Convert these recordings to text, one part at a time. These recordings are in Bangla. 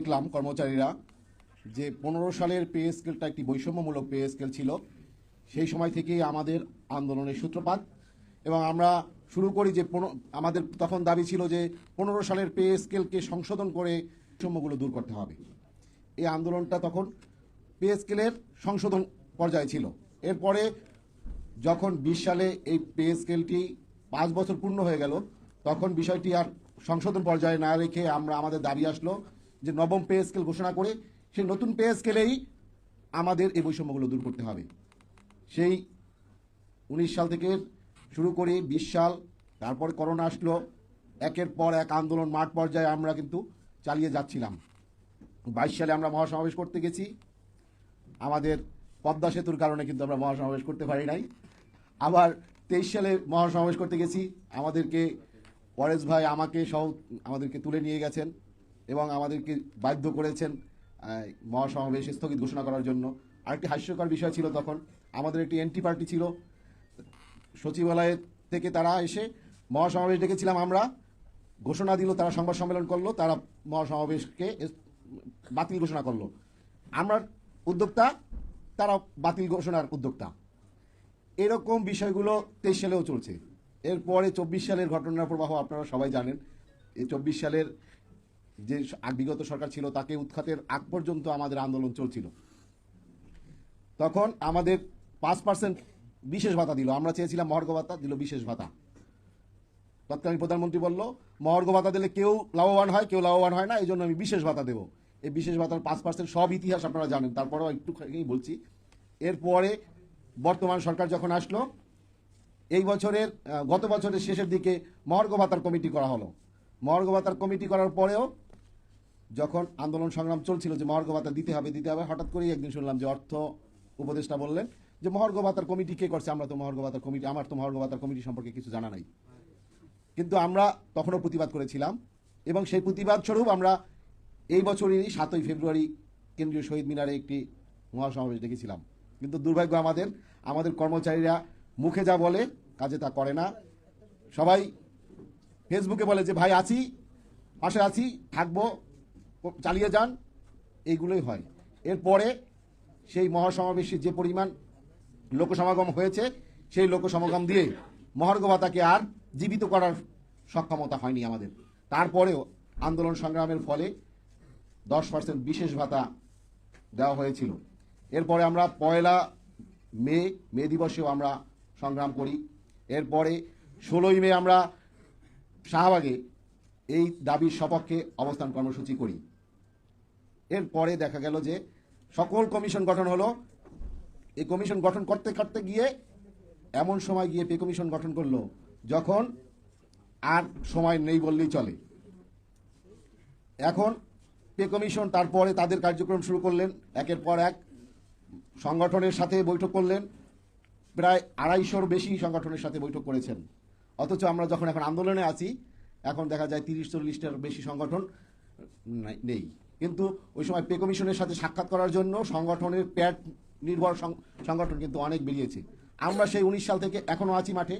দেখলাম কর্মচারীরা যে 15 সালের পে স্কেলটা একটি বৈষম্যমূলক পে স্কেল ছিল। সেই সময় থেকেই আমাদের আন্দোলনের সূত্রপাত এবং আমরা শুরু করি যে আমাদের তখন দাবি ছিল যে 15 সালের পে স্কেলকে সংশোধন করে বৈষম্যগুলো দূর করতে হবে। এই আন্দোলনটা তখন পে স্কেলের সংশোধন পর্যায়ে ছিল। এরপরে যখন 20 সালে এই পে স্কেলটি 5 বছর পূর্ণ হয়ে গেল, তখন বিষয়টি আর সংশোধন পর্যায়ে না রেখে আমাদের দাবি আসলো যে নবম পে স্কেল ঘোষণা করে সেই নতুন পে স্কেলেই আমাদের এই বৈষম্যগুলো দূর করতে হবে। সেই 19 সাল থেকে শুরু করে 20 সাল, তারপরে করোনা আসলো, একের পর এক আন্দোলন মাঠ পর্যায়ে আমরা কিন্তু চালিয়ে যাচ্ছিলাম। 22 সালে আমরা মহাসমাবেশ করতে গেছি, আমাদের পদ্মা সেতুর কারণে কিন্তু আমরা মহাসমাবেশ করতে পারি নাই। আবার 23 সালে মহাসমাবেশ করতে গেছি, আমাদেরকে পরেশ ভাই আমাকে সহ আমাদেরকে তুলে নিয়ে গেছেন এবং আমাদেরকে বাধ্য করেছেন মহাসমাবেশ স্থগিত ঘোষণা করার জন্য। আরেকটি হাস্যকর বিষয় ছিল, তখন আমাদের একটি এন্টি পার্টি ছিল, সচিবালয় থেকে তারা এসে মহাসমাবেশ ডেকেছিলাম আমরা, ঘোষণা দিল, তারা সংবাদ সম্মেলন করলো, তারা মহাসমাবেশকে বাতিল ঘোষণা করলো। আমরা উদ্যোক্তা, তারা বাতিল ঘোষণার উদ্যোক্তা। এরকম বিষয়গুলো 23 সালেও চলছে। এরপরে 24 সালের ঘটনার প্রবাহ আপনারা সবাই জানেন। এই 24 সালের যে বিগত সরকার ছিল তাকে উৎখাতের আগ পর্যন্ত আমাদের আন্দোলন চলছিল। তখন আমাদের 5% বিশেষ ভাতা দিল, আমরা চেয়েছিলাম মহার্ঘ ভাতা, দিল বিশেষ ভাতা। তৎকালীন প্রধানমন্ত্রী বলল মহার্ঘ ভাতা দিলে কেউ লাভবান হয়, কেউ লাভবান হয় না, এই জন্য আমি বিশেষ ভাতা দেবো। এই বিশেষ ভাতার 5% সব ইতিহাস আপনারা জানেন, তারপরেও একটুখানি বলছি। এরপরে বর্তমান সরকার যখন আসলো, এই বছরের গত বছরের শেষের দিকে মহার্ঘ ভাতার কমিটি করা হলো। মহার্ঘ ভাতার কমিটি করার পরেও যখন আন্দোলন সংগ্রাম চলছিল যে মহার্ঘ ভাতা দিতে হবে, হঠাৎ করেই একদিন শুনলাম যে অর্থ উপদেষ্টা বললেন যে মহার্ঘ ভাতার কমিটি কে করছে, আমার তো মহার্ঘ ভাতার কমিটি সম্পর্কে কিছু জানা নাই। কিন্তু আমরা তখনও প্রতিবাদ করেছিলাম এবং সেই প্রতিবাদ স্বরূপ আমরা এই বছরেরই 7ই ফেব্রুয়ারি কেন্দ্রীয় শহীদ মিনারে একটি মহাসমাবেশ ডেকেছিলাম। কিন্তু দুর্ভাগ্য আমাদের কর্মচারীরা মুখে যা বলে কাজে তা করে না। সবাই ফেসবুকে বলে যে ভাই আছি, পাশে আছি, থাকবো, চালিয়ে যান, এইগুলোই হয়। এরপরে সেই মহাসমাবেশে যে পরিমাণ লোকসমাগম হয়েছে, সেই লোকসমাগম দিয়ে মহার্ঘ ভাতাকে আর জীবিত করার সক্ষমতা হয়নি আমাদের। তারপরেও আন্দোলন সংগ্রামের ফলে 10% বিশেষ ভাতা দেওয়া হয়েছিল। এরপরে আমরা 1 মে দিবসেও আমরা সংগ্রাম করি। এরপরে 16ই মে আমরা শাহবাগে এই দাবির সপক্ষে অবস্থান কর্মসূচি করি। এরপরে দেখা গেল যে সকল কমিশন গঠন হলো। এই কমিশন গঠন করতে গিয়ে এমন সময় গিয়ে পে কমিশন গঠন করলো যখন আর সময় নেই বললেই চলে। এখন পে কমিশন তারপরে তাদের কার্যক্রম শুরু করলেন, একের পর এক সংগঠনের সাথে বৈঠক করলেন, প্রায় 250-র বেশি সংগঠনের সাথে বৈঠক করেছেন। অথচ আমরা যখন এখন আন্দোলনে আছি, এখন দেখা যায় 30-40টার বেশি সংগঠন নেই। কিন্তু ওই সময় পে কমিশনের সাথে সাক্ষাৎ করার জন্য সংগঠনের প্যাট নির্ভর সংগঠন কিন্তু অনেক বেরিয়েছে। আমরা সেই 19 সাল থেকে এখনও আছি মাঠে।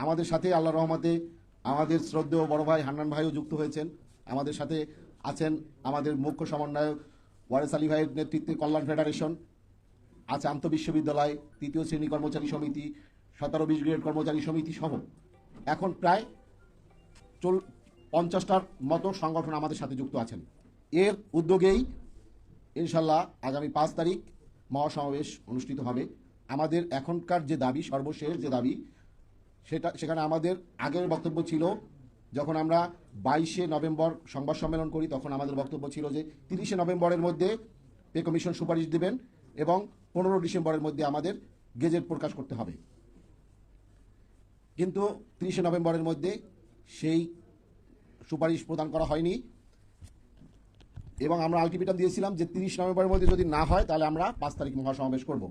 আমাদের সাথে আল্লাহর রহমতে আমাদের শ্রদ্ধেয় বড় ভাই হান্নান ভাইও যুক্ত হয়েছেন। আমাদের সাথে আছেন আমাদের মুখ্য সমন্বয়ক ওয়ারেস আলী ভাইয়ের নেতৃত্বে কল্যাণ ফেডারেশন, আছে আন্তঃবিশ্ববিদ্যালয় 3য় শ্রেণী কর্মচারী সমিতি, 17-20 গ্রেড কর্মচারী সমিতি সহ এখন প্রায় 50টার মতো সংগঠন আমাদের সাথে যুক্ত আছেন। এর উদ্যোগেই ইনশাল্লাহ আগামী 5 তারিখ মহাসমাবেশ অনুষ্ঠিত হবে। আমাদের এখনকার যে দাবি, সর্বশেষ যে দাবি, সেখানে আমাদের আগের বক্তব্য ছিল, যখন আমরা 22শে নভেম্বর সংবাদ সম্মেলন করি, তখন আমাদের বক্তব্য ছিল যে 30শে নভেম্বরের মধ্যে পে কমিশন সুপারিশ দেবেন এবং 15 ডিসেম্বরের মধ্যে আমাদের গেজেট প্রকাশ করতে হবে। কিন্তু 30শে নভেম্বরের মধ্যে সেই সুপারিশ প্রদান করা হয়নি এবং আমরা আলটিমেটাম দিয়েছিলাম যে 30 নভেম্বরের মধ্যে যদি না হয় তাহলে আমরা 5 তারিখ মহাসমাবেশ করব।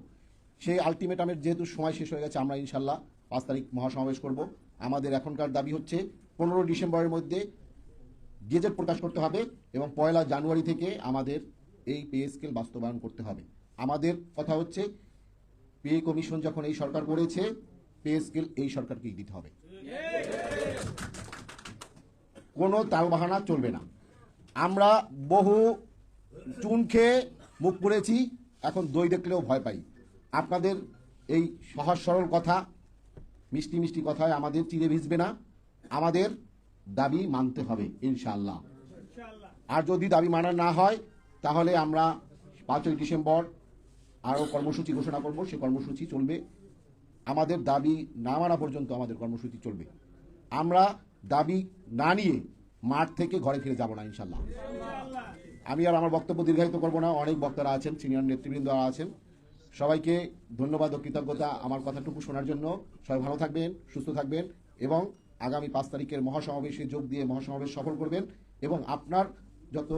সেই আলটিমেটামের যেহেতু সময় শেষ হয়ে গেছে, আমরা ইনশাল্লাহ 5 তারিখ মহাসমাবেশ করব। আমাদের এখনকার দাবি হচ্ছে 15 ডিসেম্বরের মধ্যে গেজেট প্রকাশ করতে হবে এবং 1 জানুয়ারি থেকে আমাদের এই পে স্কেল বাস্তবায়ন করতে হবে। আমাদের কথা হচ্ছে পে কমিশন যখন এই সরকার করেছে, পে স্কেল এই সরকারকেই দিতে হবে, কোনো তালবাহানা চলবে না। আমরা বহু চুন খেয়ে মুখ পুড়েছি, এখন দই দেখলেও ভয় পাই। আপনাদের এই সহজ সরল কথা, মিষ্টি মিষ্টি কথায় আমাদের চিড়ে ভিজবে না। আমাদের দাবি মানতে হবে ইনশাআল্লাহ। আর যদি দাবি মানা না হয় তাহলে আমরা 5ই ডিসেম্বর আরও কর্মসূচি ঘোষণা করব। সে কর্মসূচি চলবে, আমাদের দাবি না মানা পর্যন্ত আমাদের কর্মসূচি চলবে। আমরা দাবি না নিয়ে মাঠ থেকে ঘরে ফিরে যাব না ইনশাল্লাহ। আমি আর আমার বক্তব্য দীর্ঘায়িত করব না, অনেক বক্তারা আছেন, সিনিয়র নেতৃবৃন্দ আছেন। সবাইকে ধন্যবাদ ও কৃতজ্ঞতা আমার কথাটুকু শোনার জন্য। সবাই ভালো থাকবেন, সুস্থ থাকবেন এবং আগামী 5 তারিখের মহাসমাবেশে যোগ দিয়ে মহাসমাবেশ সফল করবেন এবং আপনার যত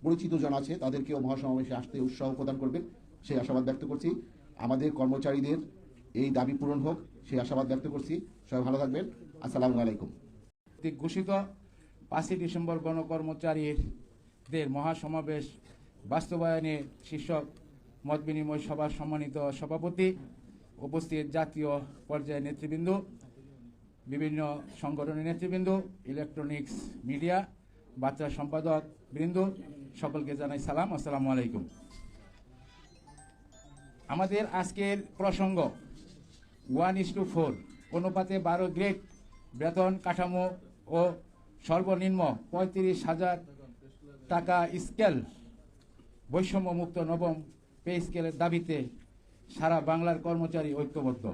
পরিচিত জন আছে তাদেরকেও মহাসমাবেশে আসতে উৎসাহ প্রদান করবেন, সেই আশাবাদ ব্যক্ত করছি। আমাদের কর্মচারীদের এই দাবি পূরণ হোক, সেই আশাবাদ ব্যক্ত করছি। সবাই ভালো থাকবেন। আসসালামু আলাইকুম। ঘোষিত 5ই ডিসেম্বর গণকর্মচারীদের মহাসমাবেশ বাস্তবায়নে শীর্ষক মত বিনিময় সভার সম্মানিত সভাপতি, উপস্থিত জাতীয় পর্যায়ের নেতৃবৃন্দ, বিভিন্ন সংগঠনের নেতৃবৃন্দ, ইলেকট্রনিক্স মিডিয়া, বার্তা সম্পাদক বৃন্দ, সকলকে জানাই সালাম। আসসালামু আলাইকুম। আমাদের আজকের প্রসঙ্গ 1:4 অনুপাতে 12 গ্রেড বেতন কাঠামো ও সর্বনিম্ন 35,000 টাকা স্কেল বৈষম্যমুক্ত নবম পে স্কেলের দাবিতে সারা বাংলার কর্মচারী ঐক্যবদ্ধ।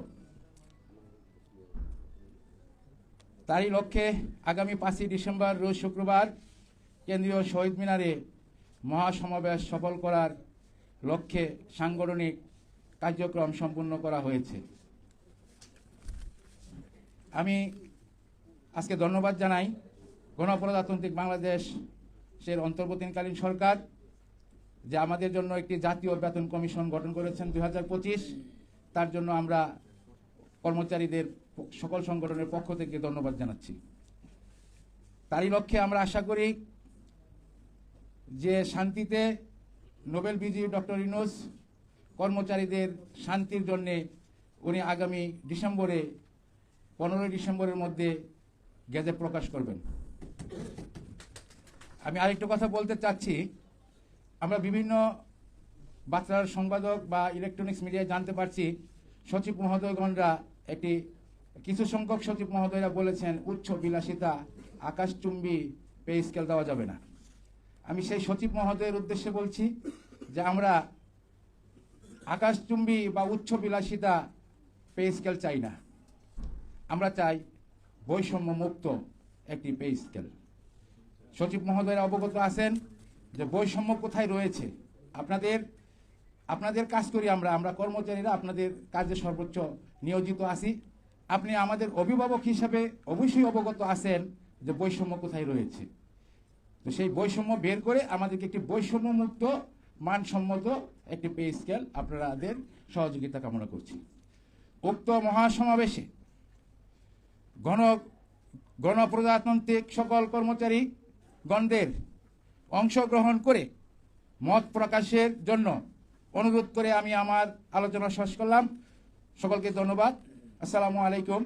তারই লক্ষ্যে আগামী 5ই ডিসেম্বর রোজ শুক্রবার কেন্দ্রীয় শহীদ মিনারে মহাসমাবেশ সফল করার লক্ষ্যে সাংগঠনিক কার্যক্রম সম্পূর্ণ করা হয়েছে। আমি আজকে ধন্যবাদ জানাই গণপ্রজাতন্ত্রী বাংলাদেশের অন্তর্বর্তীকালীন সরকার, যে আমাদের জন্য একটি জাতীয় বেতন কমিশন গঠন করেছেন 2025। তার জন্য আমরা কর্মচারীদের সকল সংগঠনের পক্ষ থেকে ধন্যবাদ জানাচ্ছি। তারই লক্ষ্যে আমরা আশা করি যে শান্তিতে নোবেল বিজয়ী ডক্টর ইউনূস কর্মচারীদের শান্তির জন্যে উনি আগামী ডিসেম্বরে 15ই ডিসেম্বরের মধ্যে গেজেট প্রকাশ করবেন। আমি আরেকটু কথা বলতে চাচ্ছি, আমরা বিভিন্ন বার্তার সম্পাদক বা ইলেকট্রনিক্স মিডিয়ায় জানতে পারছি সচিব মহোদয়গণরা কিছু সংখ্যক সচিব মহোদয়রা বলেছেন উচ্চ বিলাসিতা আকাশচুম্বী পে স্কেল দেওয়া যাবে না। আমি সেই সচিব মহোদয়ের উদ্দেশ্যে বলছি যে আমরা আকাশচুম্বী বা উচ্চ বিলাসিতা পে স্কেল চাই না, আমরা চাই বৈষম্য মুক্ত একটি পে স্কেল। সচিব মহোদয়রা অবগত আছেন যে বৈষম্য কোথায় রয়েছে। আপনাদের কাজ করি আমরা কর্মচারীরা আপনাদের কাজে সর্বোচ্চ নিয়োজিত আছি। আপনি আমাদের অভিভাবক হিসাবে অবশ্যই অবগত আছেন যে বৈষম্য কোথায় রয়েছে। তো সেই বৈষম্য বের করে আমাদেরকে একটি বৈষম্য মুক্ত মানসম্মত একটি পে স্কেল আপনাদের সহযোগিতা কামনা করছি। উক্ত মহাসমাবেশে গণপ্রজাতান্ত্রিক সকল কর্মচারী গণদের অংশগ্রহণ করে মত প্রকাশের জন্য অনুরোধ করে আমি আমার আলোচনা শেষ করলাম। সকলকে ধন্যবাদ। আসসালামু আলাইকুম।